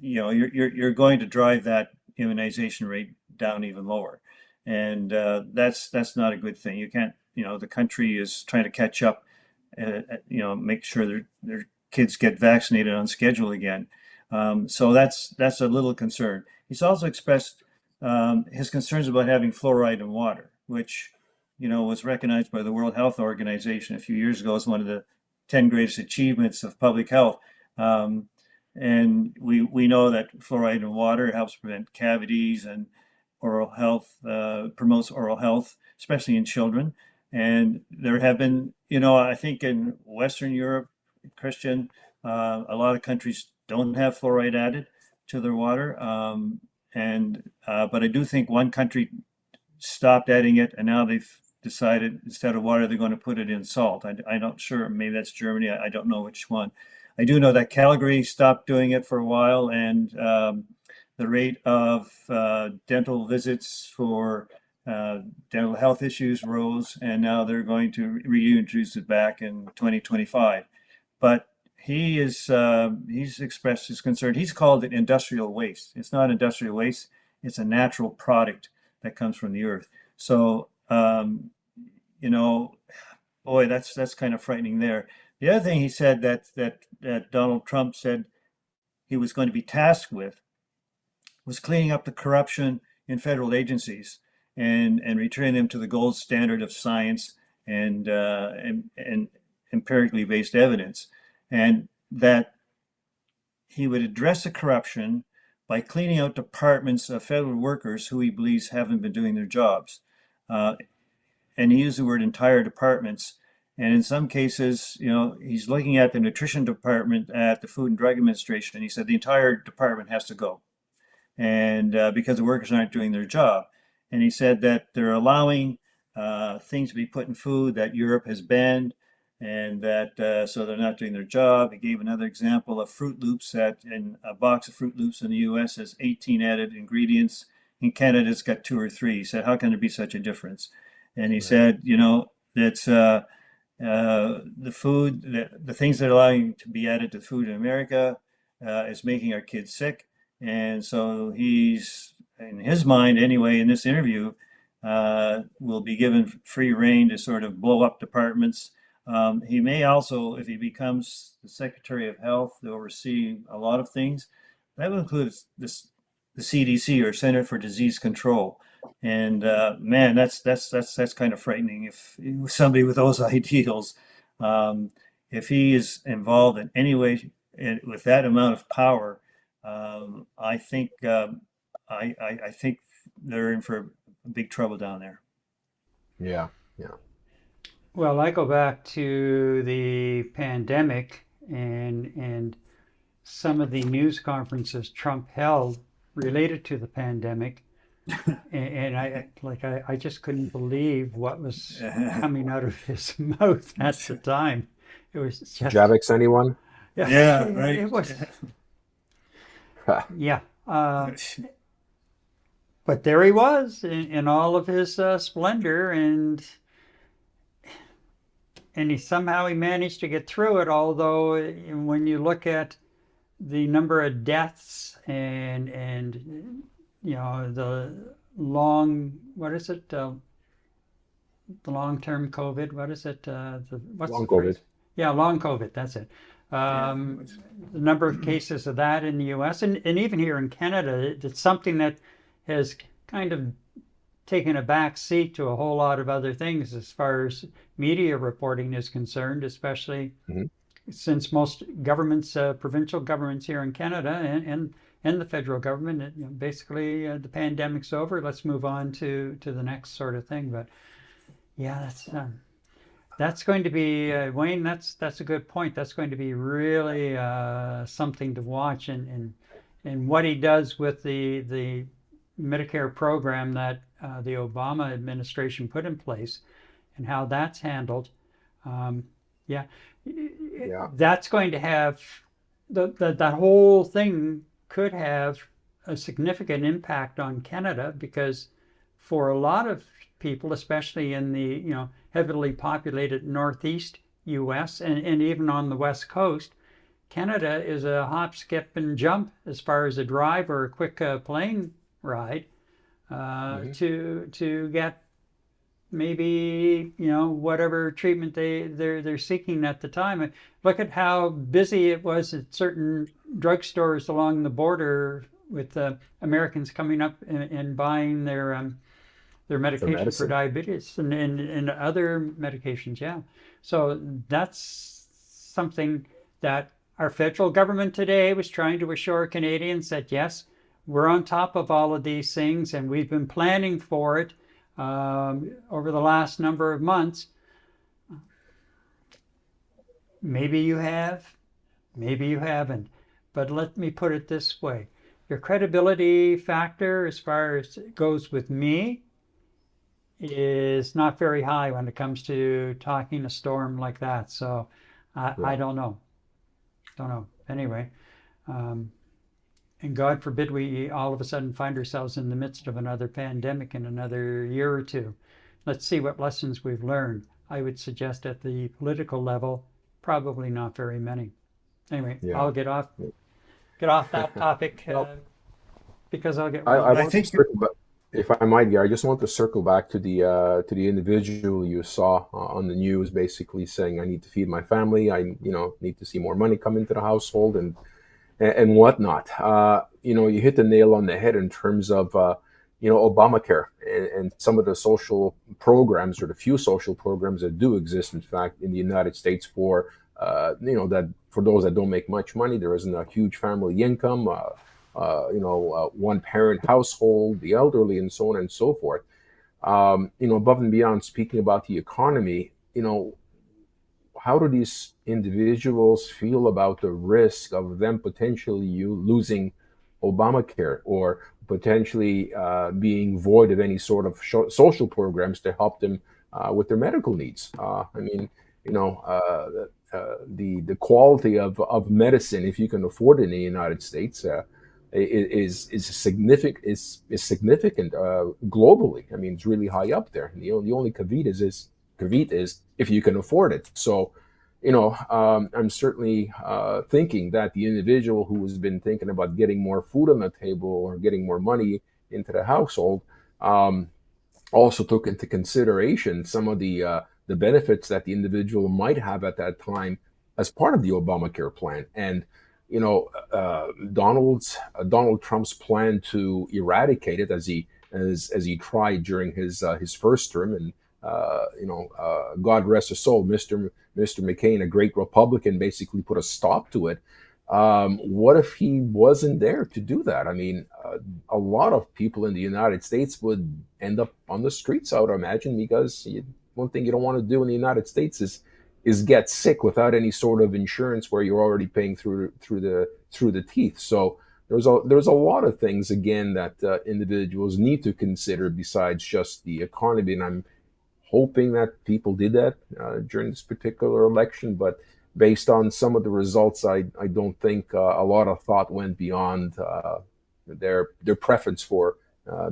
you're going to drive that immunization rate down even lower, and that's not a good thing. You can't. The country is trying to catch up, make sure their kids get vaccinated on schedule again. So that's a little concern. He's also expressed his concerns about having fluoride in water, which was recognized by the World Health Organization a few years ago as one of the 10 greatest achievements of public health. And we know that fluoride in water helps prevent cavities and oral health, promotes oral health, especially in children. And there have been, I think in Western Europe, Christian, a lot of countries don't have fluoride added to their water. But I do think one country stopped adding it, and now they've decided instead of water, they're going to put it in salt. I'm not sure. Maybe that's Germany. I don't know which one. I do know that Calgary stopped doing it for a while, and the rate of dental visits for dental health issues rose, and now they're going to reintroduce it back in 2025. But he's expressed his concern. He's called it industrial waste. It's not industrial waste. It's a natural product that comes from the earth. So, boy, that's kind of frightening there. The other thing he said that Donald Trump said he was going to be tasked with was cleaning up the corruption in federal agencies and returning them to the gold standard of science and empirically based evidence, and that he would address the corruption by cleaning out departments of federal workers who he believes haven't been doing their jobs. And he used the word entire departments. And in some cases, he's looking at the nutrition department at the Food and Drug Administration. And he said the entire department has to go, and because the workers aren't doing their job. And he said that they're allowing things to be put in food that Europe has banned, and that so they're not doing their job. He gave another example of Fruit Loops, that in a box of Fruit Loops in the US has 18 added ingredients. In Canada, it's got 2 or 3. He said, how can there be such a difference? And he said, that's the food, the things that are allowing to be added to food in America is making our kids sick. And so he's, in his mind anyway, in this interview, will be given free rein to sort of blow up departments. He may also, if he becomes the Secretary of Health, to oversee a lot of things. That will include the CDC, or Center for Disease Control. And man, that's kind of frightening. If somebody with those ideals, if he is involved in any way with that amount of power, I think I think they're in for big trouble down there. Yeah. Well, I go back to the pandemic and some of the news conferences Trump held related to the pandemic. And I just couldn't believe what was coming out of his mouth at the time. It was just Javix, anyone? Yeah, right. It was, yeah. But there he was in all of his splendor, and he somehow managed to get through it. Although when you look at the number of deaths and the long, what is it? The long-term COVID. What is it? What's Long the phrase? COVID. Yeah, long COVID. That's it. The number of cases of that in the U.S. and even here in Canada, it's something that has kind of taken a back seat to a whole lot of other things as far as media reporting is concerned, especially since most governments, provincial governments here in Canada and the federal government, basically the pandemic's over, let's move on to the next sort of thing. But yeah, that's going to be, Wayne, that's a good point. That's going to be really something to watch, and what he does with the Medicare program that the Obama administration put in place and how that's handled. That's going to have, that whole thing could have a significant impact on Canada, because for a lot of people, especially in the heavily populated Northeast U.S. and even on the West Coast, Canada is a hop, skip, and jump as far as a drive or a quick plane ride to get maybe whatever treatment they're seeking at the time. Look at how busy it was at certain drugstores along the border with Americans coming up and buying their medication for diabetes and other medications. Yeah, so that's something that our federal government today was trying to assure Canadians that, yes, we're on top of all of these things and we've been planning for it over the last number of months. Maybe you have, maybe you haven't. But let me put it this way. Your credibility factor, as far as it goes with me, is not very high when it comes to talking a storm like that. So I don't know. Don't know. Anyway, and God forbid we all of a sudden find ourselves in the midst of another pandemic in another year or two. Let's see what lessons we've learned. I would suggest at the political level, probably not very many. Anyway, Yeah. I'll get off that topic because I'll get. I I want to think circle back, if I might, Gary. I just want to circle back to the individual you saw on the news, basically saying, "I need to feed my family. I need to see more money come into the household and whatnot." You hit the nail on the head in terms of Obamacare and some of the social programs, or the few social programs that do exist, in fact, in the United States for that for those that don't make much money. There isn't a huge family income. One parent household, the elderly, and so on and so forth. Above and beyond speaking about the economy, how do these individuals feel about the risk of them potentially losing Obamacare, or potentially being void of any sort of social programs to help them with their medical needs? The quality of medicine, if you can afford it in the United States, is significant globally. I mean, it's really high up there. And the only caveat is if you can afford it. So, I'm certainly thinking that the individual who has been thinking about getting more food on the table or getting more money into the household also took into consideration some of the benefits that the individual might have at that time as part of the Obamacare plan. And Donald Trump's plan to eradicate it, as he tried during his first term, and God rest his soul, Mr. McCain, a great Republican, basically put a stop to it. What if he wasn't there to do that? I mean, a lot of people in the United States would end up on the streets, I would imagine, because one thing you don't want to do in the United States is get sick without any sort of insurance, where you're already paying through the teeth. So there's a lot of things, again, that individuals need to consider besides just the economy. And I'm hoping that people did that during this particular election, but based on some of the results, I don't think a lot of thought went beyond their preference for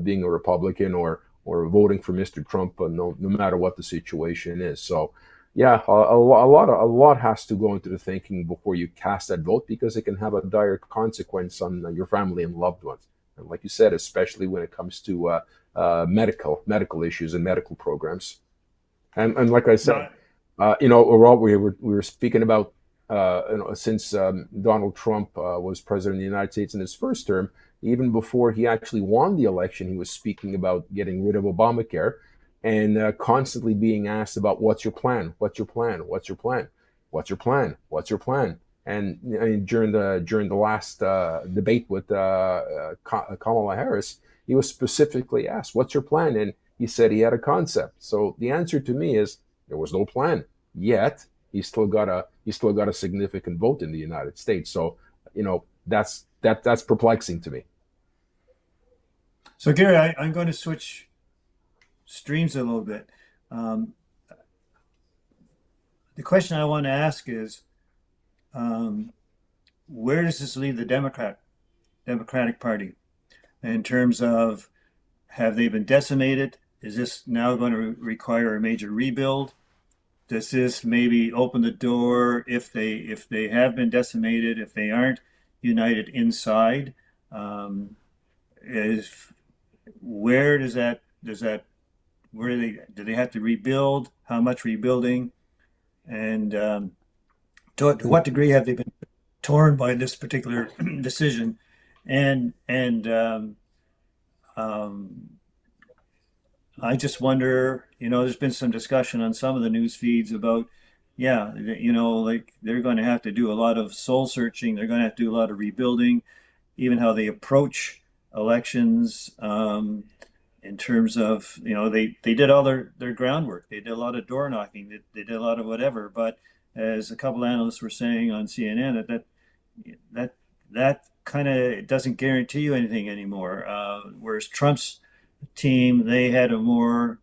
being a Republican or voting for Mr. Trump, no matter what the situation is. So, yeah, a lot has to go into the thinking before you cast that vote, because it can have a dire consequence on your family and loved ones. And like you said, especially when it comes to medical issues and medical programs. And like I said, Rob, we were speaking about since Donald Trump was president of the United States in his first term, even before he actually won the election, he was speaking about getting rid of Obamacare, and constantly being asked about, what's your plan? What's your plan? What's your plan? What's your plan? What's your plan? And I mean, during the last debate with Kamala Harris, he was specifically asked, "What's your plan?" And he said he had a concept. So the answer to me is there was no plan. Yet he still got a significant vote in the United States. So that's perplexing to me. So, Gary, I'm going to switch streams a little bit. The question I want to ask is, where does this leave the Democratic Party in terms of, have they been decimated? Is this now going to require a major rebuild? Does this maybe open the door, if they have been decimated, if they aren't united inside? Where do they have to rebuild? How much rebuilding? And to what degree have they been torn by this particular decision? And I just wonder, there's been some discussion on some of the news feeds about yeah, you know, like they're going to have to do a lot of soul searching. They're going to have to do a lot of rebuilding, even how they approach elections. In terms of, you know, they did all their groundwork. They did a lot of door knocking. They did a lot of whatever. But as a couple analysts were saying on CNN, that that kind of doesn't guarantee you anything anymore. Whereas Trump's team, they had a more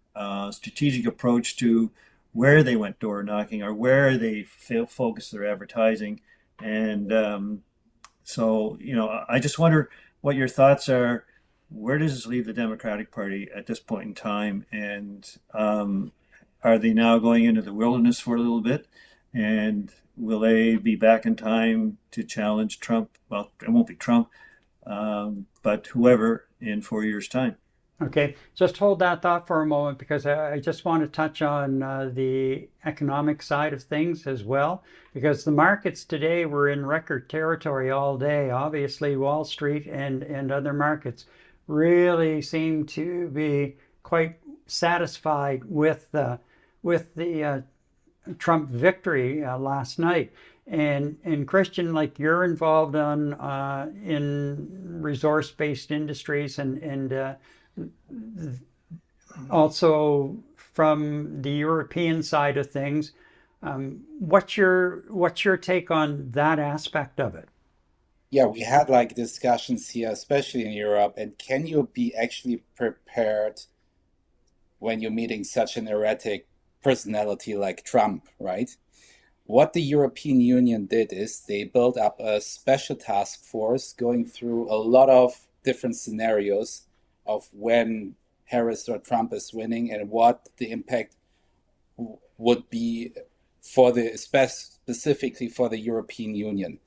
strategic approach to where they went door knocking or where they focused their advertising. And so, you know, I just wonder what your thoughts are. Where does this leave the Democratic Party at this point in time? And are they now going into the wilderness for a little bit? And will they be back in time to challenge Trump? Well, it won't be Trump, but whoever in 4 years' time. Okay, just hold that thought for a moment because I just want to touch on the economic side of things as well. Because the markets today were in record territory all day. Obviously, Wall Street and other markets really seem to be quite satisfied with the Trump victory last night. And Christian, like you're involved on in resource-based industries and also from the European side of things. What's your take on that aspect of it? Yeah, we had like discussions here, especially in Europe. And can you be actually prepared when you're meeting such an erratic personality like Trump, right? What the European Union did is they built up a special task force going through a lot of different scenarios of when Harris or Trump is winning and what the impact would be for the specifically for the European Union.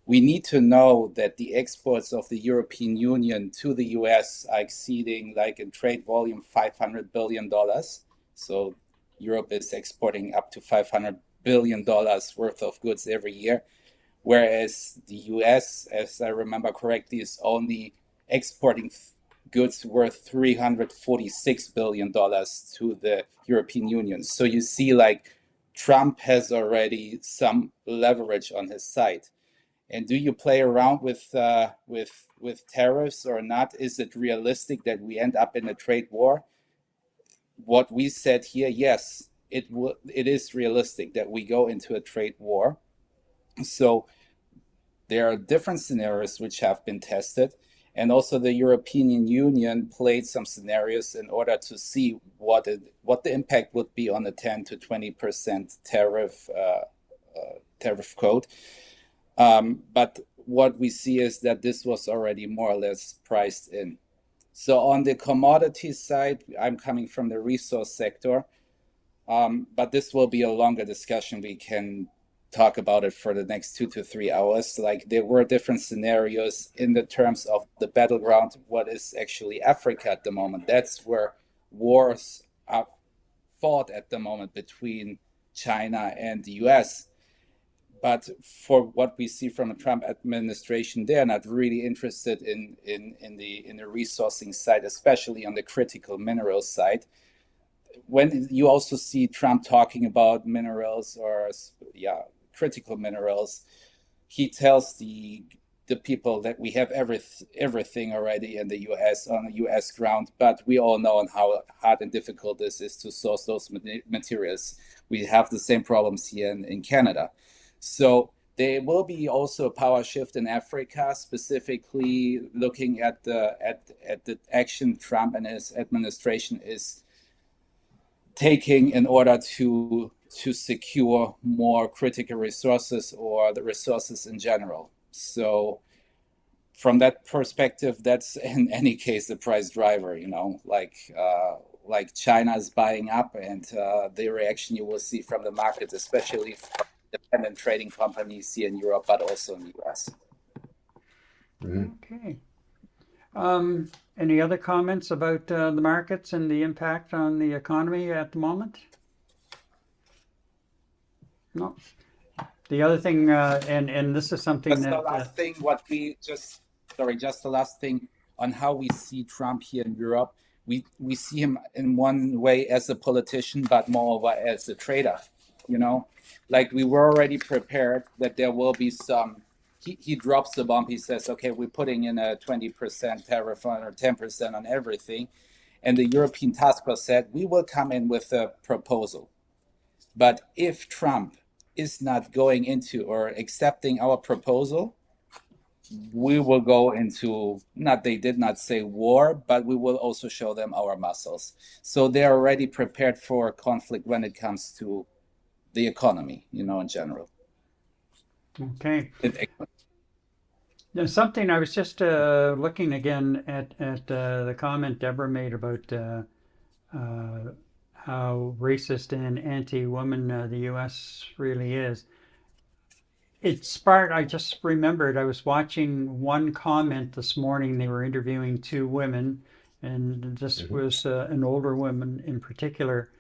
We need to know that the exports of the European Union to the US are exceeding, like in trade volume, $500 billion. So Europe is exporting up to $500 billion worth of goods every year, whereas the US, as I remember correctly, is only exporting goods worth $346 billion to the European Union. So you see, like, Trump has already some leverage on his side. And do you play around with tariffs or not? Is it realistic that we end up in a trade war? What we said here, yes, it is realistic that we go into a trade war. So there are different scenarios which have been tested. And also the European Union played some scenarios in order to see what the impact would be on the 10 to 20% tariff code. But what we see is that this was already more or less priced in. So on the commodity side, I'm coming from the resource sector, but this will be a longer discussion. We can talk about it for the next 2 to 3 hours. Like, there were different scenarios in the terms of the battleground, what is actually Africa at the moment. That's where wars are fought at the moment between China and the US. But for what we see from the Trump administration, they're not really interested in the resourcing side, especially on the critical minerals side. When you also see Trump talking about minerals or critical minerals, he tells the people that we have everything already in the US on the US ground, but we all know how hard and difficult this is to source those materials. We have the same problems here in Canada. So there will be also a power shift in Africa, specifically looking at the action Trump and his administration is taking in order to secure more critical resources or the resources in general. So from that perspective, that's in any case the price driver, like China is buying up, and the reaction you will see from the markets, especially from independent trading companies here in Europe, but also in the US. Okay. Any other comments about the markets and the impact on the economy at the moment? No. The other thing, and this is something Just that the last thing, just the last thing on how we see Trump here in Europe. We see him in one way as a politician, but moreover as a trader. you know, like we were already prepared that there will be some. He drops the bomb. He says, okay, we're putting in a 20% tariff on or 10% on everything. And the European task force said, we will come in with a proposal. But if Trump is not going into or accepting our proposal, we will go into, not, they did not say war, but we will also show them our muscles. So they're already prepared for conflict when it comes to the economy, you know, in general. Okay. It, There's something I was just looking again at the comment Deborah made about how racist and anti-woman the U.S. really is. It sparked, I just remembered, I was watching one comment this morning. They were interviewing two women, and this was an older woman in particular.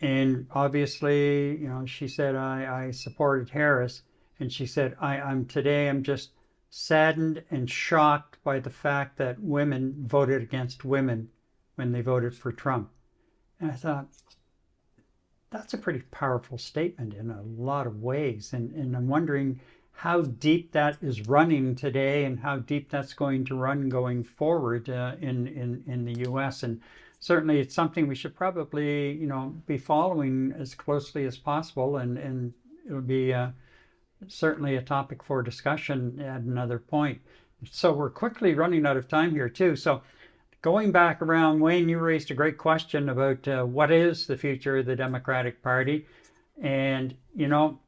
And obviously, you know, she said, I supported Harris. And she said, I'm just saddened and shocked by the fact that women voted against women when they voted for Trump. And I thought, that's a pretty powerful statement in a lot of ways. And I'm wondering how deep that is running today and how deep that's going to run going forward in the U.S. And certainly it's something we should probably, you know, be following as closely as possible. And it'll be certainly a topic for discussion at another point. So we're quickly running out of time here too. So going back around, Wayne, you raised a great question about what is the future of the Democratic Party. And, you know,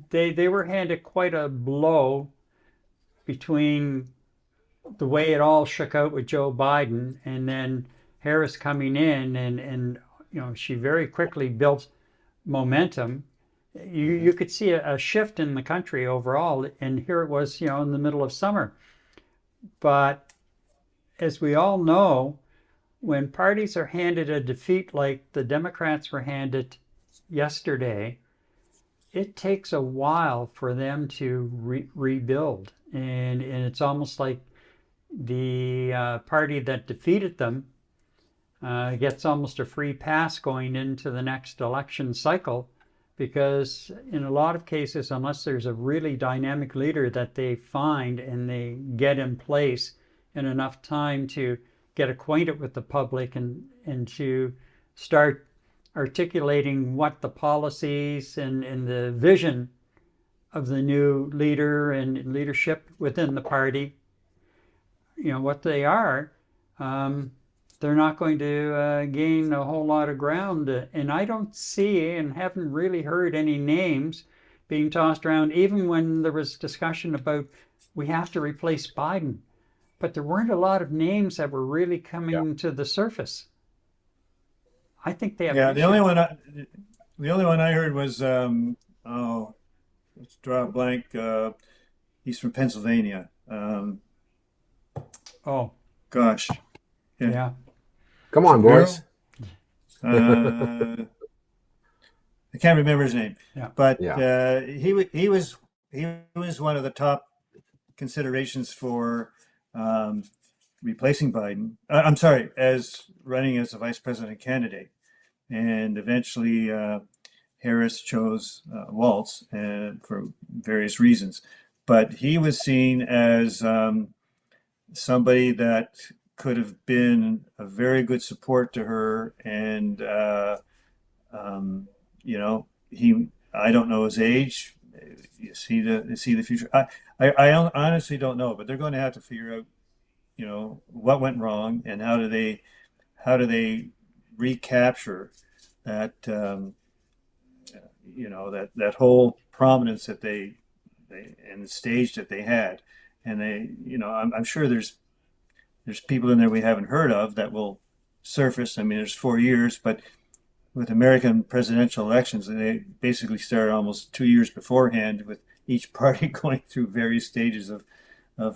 they were handed quite a blow between the way it all shook out with Joe Biden and then Harris coming in and you know, she very quickly built momentum. You could see a shift in the country overall, and here it was, you know, in the middle of summer. But as we all know, when parties are handed a defeat like the Democrats were handed yesterday, it takes a while for them to rebuild. And it's almost like the party that defeated them gets almost a free pass going into the next election cycle, because in a lot of cases, unless there's a really dynamic leader that they find and they get in place in enough time to get acquainted with the public and to start articulating what the policies and the vision of the new leader and leadership within the party, you know, what they are, they're not going to gain a whole lot of ground. And I don't see and haven't really heard any names being tossed around, even when there was discussion about we have to replace Biden. But there weren't a lot of names that were really coming to the surface. I think they have. Yeah, the only one I heard was let's draw a blank. He's from Pennsylvania. Oh, Gosh, yeah. Come on, boys. I can't remember his name. Yeah. But Yeah. he was one of the top considerations for replacing Biden. I'm sorry, as running as a vice president candidate, and eventually Harris chose Waltz for various reasons. But he was seen as somebody that could have been a very good support to her, and you know, I don't know his age. Is he the future? I honestly don't know, but they're going to have to figure out, you know, what went wrong and how do they recapture that you know, that whole prominence that they and the stage that they had. And they, you know, I'm sure there's people in there we haven't heard of that will surface. I mean, there's 4 years, but with American presidential elections, they basically start almost 2 years beforehand, with each party going through various stages of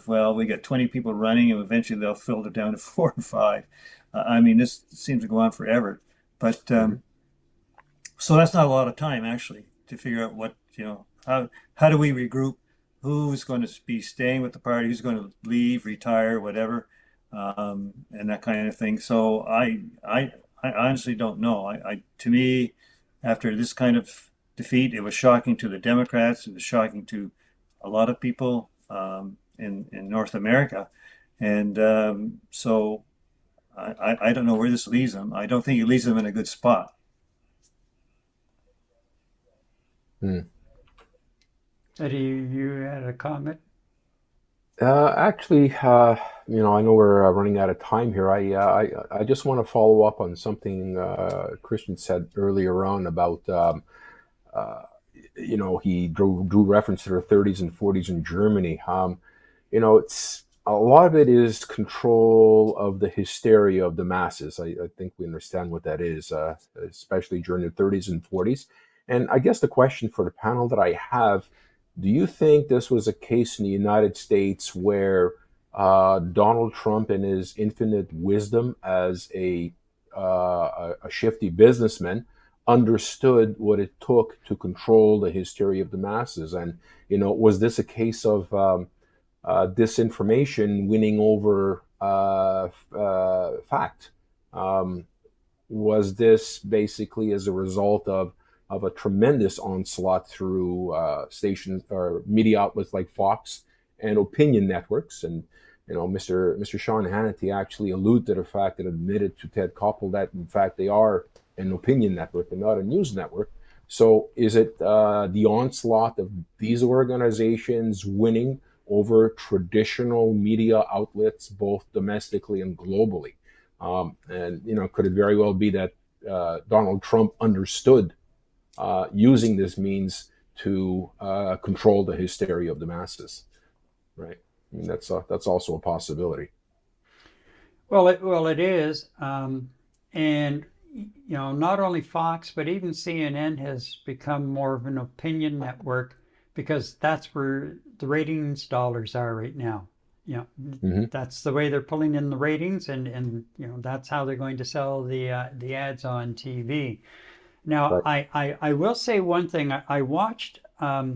well, we got 20 people running, and eventually they'll filter down to 4 or 5. I mean, this seems to go on forever. But so that's not a lot of time actually to figure out what, you know, how do we regroup, who's going to be staying with the party, who's going to leave, retire, whatever, and that kind of thing. So I honestly don't know. To me, after this kind of defeat. It was shocking to the Democrats. It was shocking to a lot of people in North America. And so I don't know where this leaves them. I don't think it leaves them in a good spot. Eddie, you had a comment? Actually, I know we're running out of time here. I just want to follow up on something Christian said earlier on about, he drew reference to the 30s and 40s in Germany. It's a lot of it is control of the hysteria of the masses. I think we understand what that is, especially during the 30s and 40s. And I guess the question for the panel that I have, do you think this was a case in the United States where Donald Trump, in his infinite wisdom as a shifty businessman, understood what it took to control the hysteria of the masses? And, was this a case of disinformation winning over fact? Was this basically as a result of a tremendous onslaught through stations or media outlets like Fox and opinion networks? And Mr. Sean Hannity actually alluded to the fact and admitted to Ted Koppel that in fact they are an opinion network and not a news network. So is it the onslaught of these organizations winning over traditional media outlets, both domestically and globally? Could it very well be that Donald Trump understood using this means to control the hysteria of the masses, right? I mean, that's also a possibility. Well, it is, and not only Fox, but even CNN has become more of an opinion network because that's where the ratings dollars are right now. That's the way they're pulling in the ratings, and that's how they're going to sell the ads on TV. Now, Right. I will say one thing. I watched a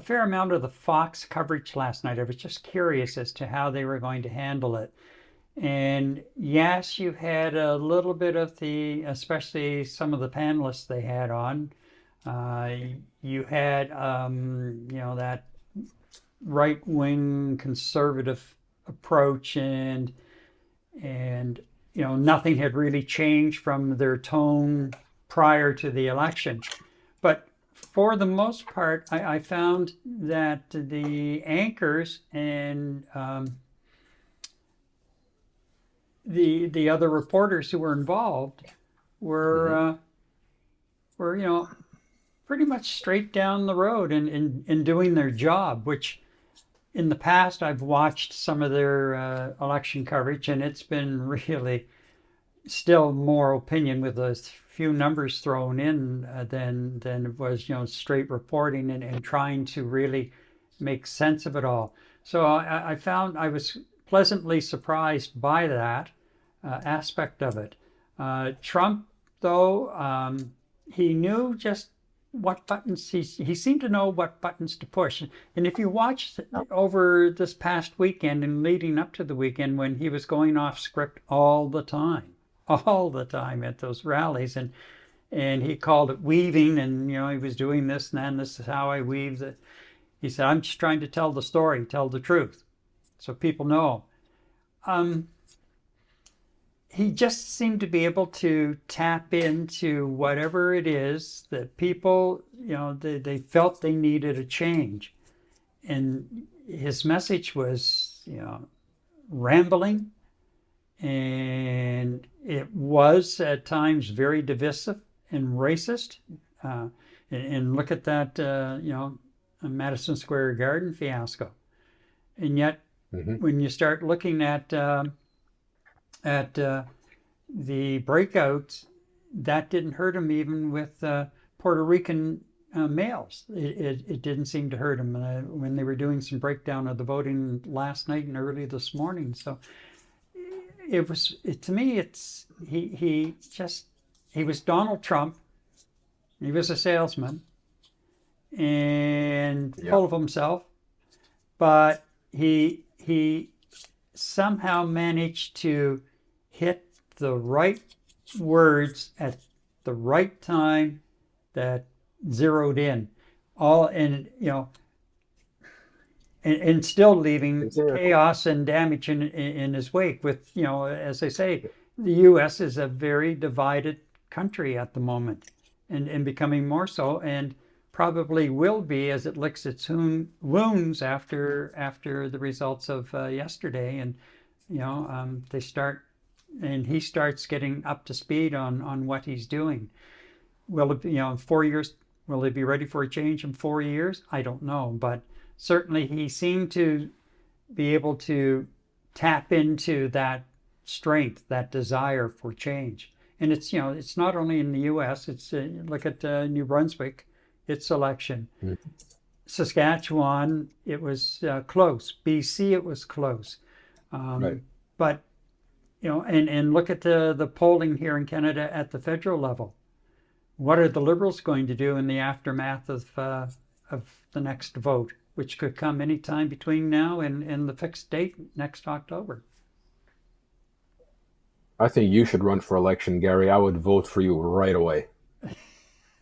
fair amount of the Fox coverage last night. I was just curious as to how they were going to handle it. And yes, you had a little bit of especially some of the panelists they had on. You had, that right-wing conservative approach, and nothing had really changed from their tone prior to the election. But for the most part, I found that the anchors and the other reporters who were involved were pretty much straight down the road in doing their job, which in the past I've watched some of their election coverage, and it's been really still more opinion with a few numbers thrown in than it was straight reporting and trying to really make sense of it all. So I found I was pleasantly surprised by that aspect of it. Trump, though, he knew just what buttons he seemed to know what buttons to push. And if you watch over this past weekend and leading up to the weekend, when he was going off script all the time at those rallies, and he called it weaving, and he was doing this and then this is how I weave it. He said, I'm just trying to tell the story, tell the truth, so people know. He just seemed to be able to tap into whatever it is that people, they felt they needed a change. And his message was, rambling, and it was at times very divisive and racist. And look at that, Madison Square Garden fiasco. And yet, when you start looking at the breakouts, that didn't hurt him even with Puerto Rican males. It didn't seem to hurt him when they were doing some breakdown of the voting last night and early this morning. So to me, he was Donald Trump. He was a salesman and full of himself, but he somehow managed to hit the right words at the right time that zeroed in, all and and still leaving Exactly. chaos and damage in his wake. With as I say, the U.S. is a very divided country at the moment, and becoming more so, and probably will be as it licks its wounds after the results of yesterday, and they start, and he starts getting up to speed on what he's doing. Will it be, in 4 years? Will they be ready for a change in 4 years? I don't know, but certainly he seemed to be able to tap into that strength, that desire for change. And it's not only in the U.S. It's look at New Brunswick, its election. Saskatchewan, it was close. BC, it was close. Right. But and look at the polling here in Canada at the federal level. What are the Liberals going to do in the aftermath of the next vote, which could come anytime between now and the fixed date next October? I think you should run for election, Gary. I would vote for you right away.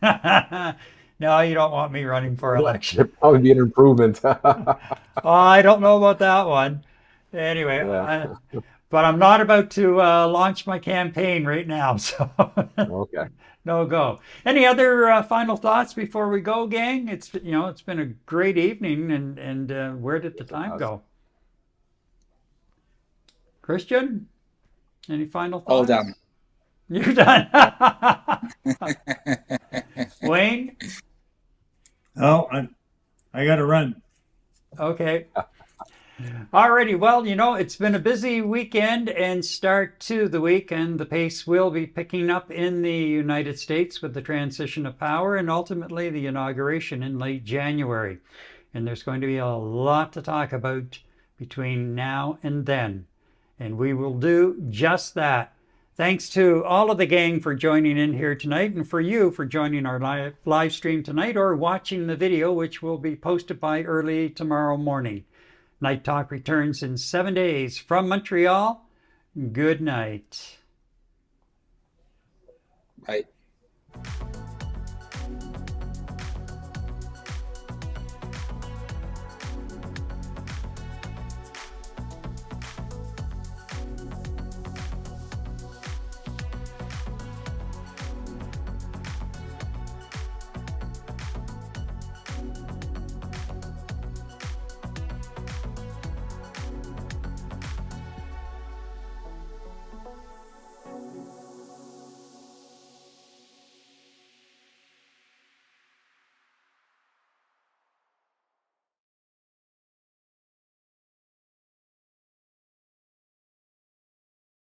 No, you don't want me running for election. It'd probably be an improvement. Oh, I don't know about that one. Anyway, Yeah. but I'm not about to launch my campaign right now, so Okay. no go. Any other final thoughts before we go, gang? It's been a great evening, and where did the time go? Christian, any final thoughts? All done. You're done. Wayne? Oh, I got to run. Okay. Alrighty, well, it's been a busy weekend and start to the week, and the pace will be picking up in the United States with the transition of power and ultimately the inauguration in late January. And there's going to be a lot to talk about between now and then. And we will do just that. Thanks to all of the gang for joining in here tonight, and for you for joining our live stream tonight or watching the video, which will be posted by early tomorrow morning. Night Talk returns in 7 days from Montreal. Good night. Right.